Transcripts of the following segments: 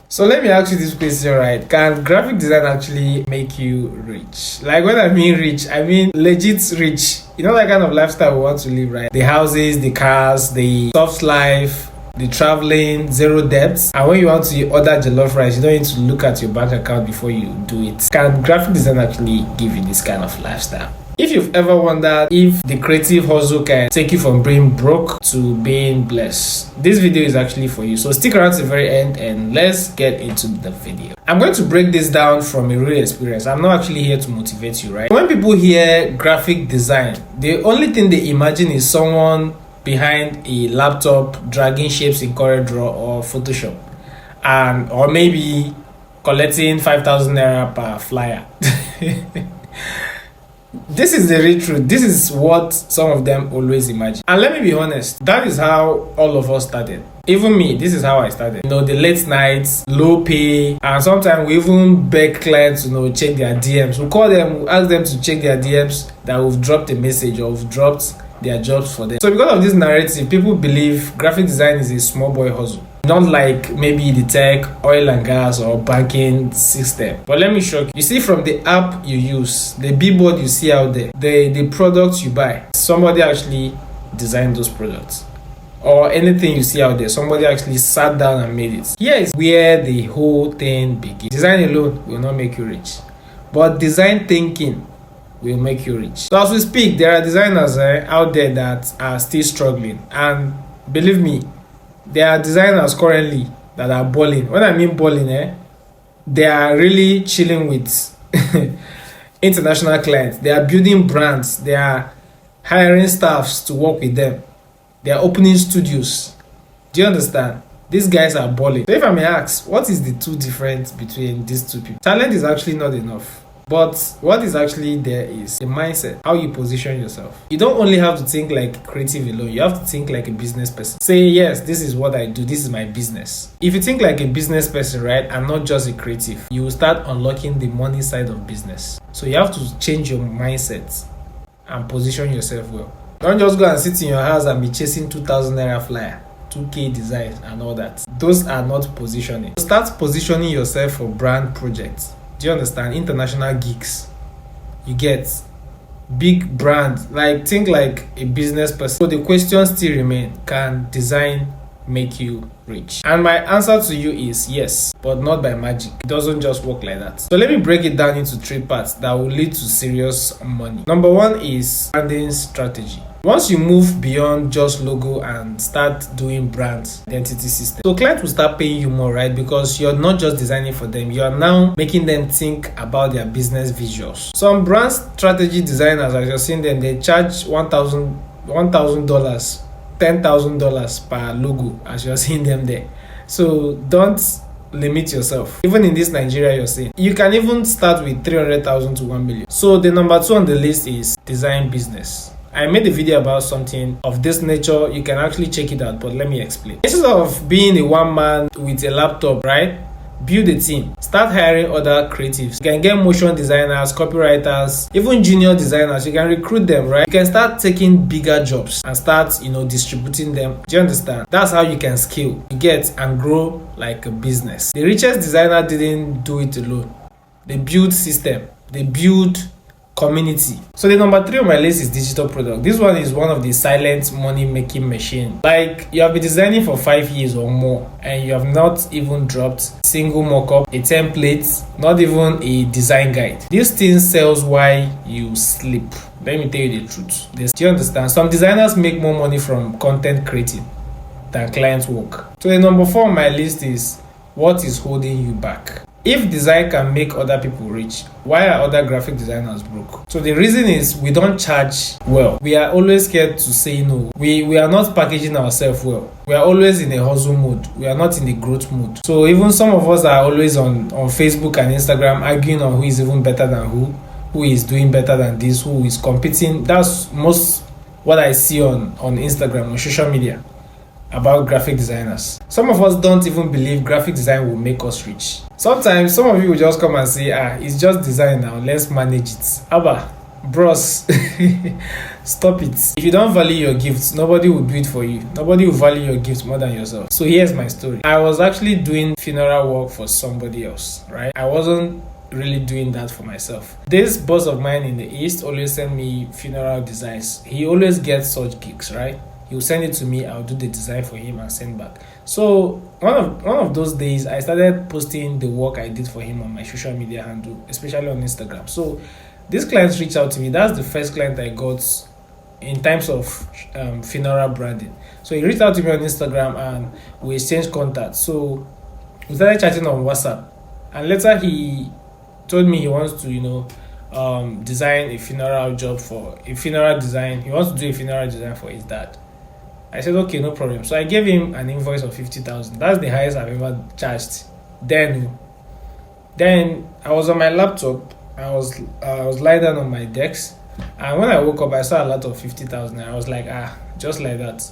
So let me ask you this question, right? Can graphic design actually make you rich? Like when I mean rich, I mean legit rich. You know that kind of lifestyle we want to live, right? The houses, the cars, the soft life, the traveling, zero debts. And when you want to order jollof rice, you don't need to look at your bank account before you do it. Can graphic design actually give you this kind of lifestyle? If you've ever wondered if the creative hustle can take you from being broke to being blessed, this video is actually for you. So stick around to the very end and let's get into the video. I'm going to break this down from a real experience. I'm not actually here to motivate you, right? When people hear graphic design, the only thing they imagine is someone behind a laptop dragging shapes in coreldraw or Photoshop, and or maybe collecting 5,000 naira per flyer. This is the real truth. This is what some of them always imagine. And let me be honest, that is how all of us started. Even me, this is how I started. You know, the late nights, low pay, and sometimes we even beg clients to check their DMs. We call them, we ask them to check their DMs that we've dropped a message or we've dropped their jobs for them. So because of this narrative, people believe graphic design is a small boy hustle. Not like maybe the tech, oil and gas, or banking system. But let me shock you. You see, from the app you use, the billboard you see out there, the products you buy, somebody actually designed those products. Or anything you see out there, somebody actually sat down and made it. Here is where the whole thing begins. Design alone will not make you rich, but design thinking will make you rich. So as we speak, there are designers out there that are still struggling, and believe me, there are designers currently that are balling. When I mean balling, they are really chilling with international clients. They are building brands. They are hiring staffs to work with them. They are opening studios. Do you understand? These guys are balling. So if I may ask, what is the two difference between these two people? Talent is actually not enough. But what is actually there is the mindset, how you position yourself. You don't only have to think like creative alone, you have to think like a business person. Say, yes, this is what I do, this is my business. If you think like a business person, right, and not just a creative, you will start unlocking the money side of business. So you have to change your mindset and position yourself well. Don't just go and sit in your house and be chasing 2,000 naira flyer, 2K designs and all that. Those are not positioning. Start positioning yourself for brand projects. Do you understand? International gigs. You get big brand. Like, think like a business person. So the question still remains, can design make you rich? And my answer to you is yes, but not by magic. It doesn't just work like that. So let me break it down into 3 parts that will lead to serious money. Number 1 is branding strategy. Once you move beyond just logo and start doing brand identity system, so clients will start paying you more, right? Because you're not just designing for them, you are now making them think about their business visuals. Some brand strategy designers, as you're seeing them, they charge $1,000, $10,000 per logo, as you're seeing them there. So don't limit yourself. Even in this Nigeria, you're saying you can even start with 300,000 to 1 million. So the number 2 on the list is design business. I made a video about something of this nature. You can actually check it out, but let me explain. Instead of being a one man with a laptop, right? Build a team. Start hiring other creatives. You can get motion designers, copywriters, even junior designers. You can recruit them, right? You can start taking bigger jobs and start, distributing them. Do you understand? That's how you can scale, you get, and grow like a business. The richest designer didn't do it alone. They build system. They build community. So the number 3 on my list is digital product. This one is one of the silent money making machine. Like, you have been designing for 5 years or more and you have not even dropped a single mock-up, a template, not even a design guide. This thing sells while you sleep. Let me tell you the truth. Do you understand? Some designers make more money from content creating than client work. So the number 4 on my list is what is holding you back. If design can make other people rich, why are other graphic designers broke? So the reason is we don't charge well. We are always scared to say no. We are not packaging ourselves well. We are always in a hustle mode. We are not in a growth mode. So even some of us are always on Facebook and Instagram arguing on who is even better than who is doing better than this, who is competing. That's most what I see on Instagram, on social media, about graphic designers. Some of us don't even believe graphic design will make us rich. Sometimes some of you will just come and say, it's just design now, let's manage it. Abba, bros. Stop it. If you don't value your gifts, nobody will do it for you. Nobody will value your gifts more than yourself. So here's my story. I was actually doing funeral work for somebody else, right? I wasn't really doing that for myself. This boss of mine in the East always send me funeral designs. He always gets such gigs, right? He'll send it to me, I'll do the design for him and send back. So one of those days, I started posting the work I did for him on my social media handle, especially on Instagram. So this client reached out to me. That's the first client I got in terms of funeral branding. So he reached out to me on Instagram and we exchanged contacts. So we started chatting on WhatsApp, and later he told me he wants to design a funeral job for a funeral design. He wants to do a funeral design for his dad. I said okay, no problem. So I gave him an invoice of 50,000. That's the highest I've ever charged. Then I was on my laptop. I was lying down on my desk. And when I woke up, I saw a lot of 50,000. I was like, just like that.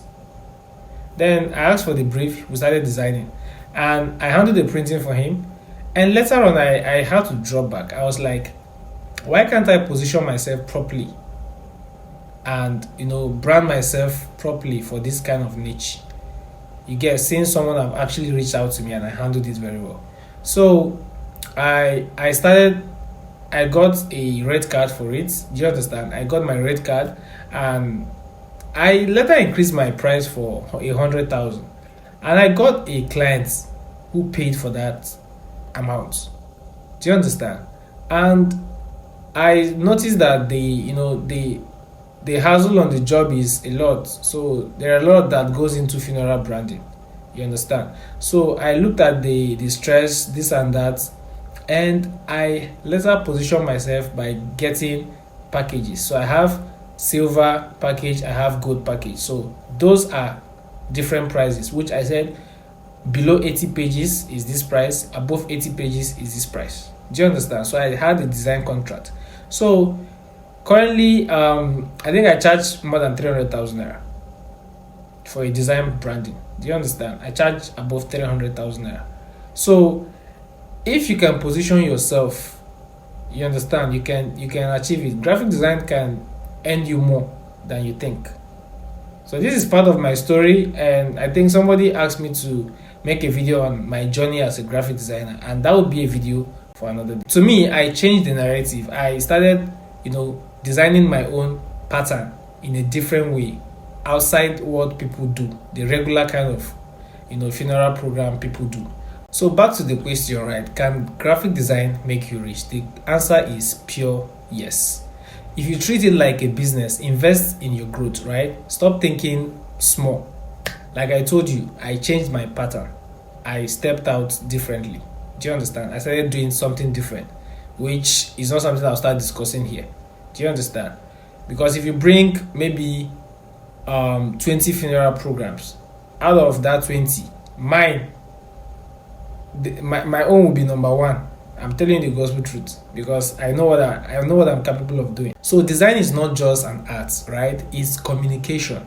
Then I asked for the brief. We started designing. And I handled the printing for him. And later on, I had to drop back. I was like, why can't I position myself properly? And, brand myself properly for this kind of niche? You get, seeing someone have actually reached out to me and I handled it very well. So I got a red card for it. Do you understand? I got my red card and I later increased my price for 100,000. And I got a client who paid for that amount. Do you understand? And I noticed that the hassle on the job is a lot. So there are a lot that goes into funeral branding. You understand? So I looked at the stress, this and that. And I later position myself by getting packages. So I have silver package, I have gold package. So those are different prices, which I said below 80 pages is this price, above 80 pages is this price. Do you understand? So I had a design contract. So currently, I think I charge more than 300,000 naira for a design branding. Do you understand? I charge above 300,000 naira. So if you can position yourself, you understand, you can achieve it. Graphic design can earn you more than you think. So this is part of my story, and I think somebody asked me to make a video on my journey as a graphic designer, and that would be a video for another day. To me, I changed the narrative. I started, designing my own pattern in a different way, outside what people do, the regular kind of, funeral program people do. So back to the question, right? Can graphic design make you rich? The answer is pure yes. If you treat it like a business, invest in your growth, right? Stop thinking small. Like I told you, I changed my pattern. I stepped out differently. Do you understand? I started doing something different, which is not something I'll start discussing here. Do you understand? Because if you bring maybe 20 funeral programs, out of that 20, my own will be number one. I'm telling you the gospel truth because I know what I'm capable of doing. So design is not just an art, right? It's communication.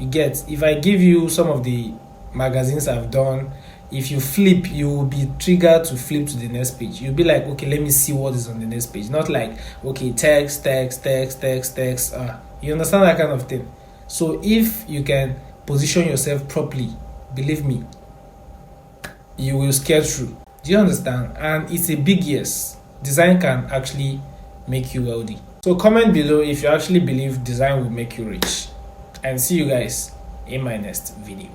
You get, if I give you some of the magazines I've done, if you flip, you will be triggered to flip to the next page. You'll be like, okay, let me see what is on the next page. Not like, okay, text. You understand that kind of thing? So if you can position yourself properly, believe me, you will scale through. Do you understand? And it's a big yes. Design can actually make you wealthy. So comment below if you actually believe design will make you rich. And see you guys in my next video.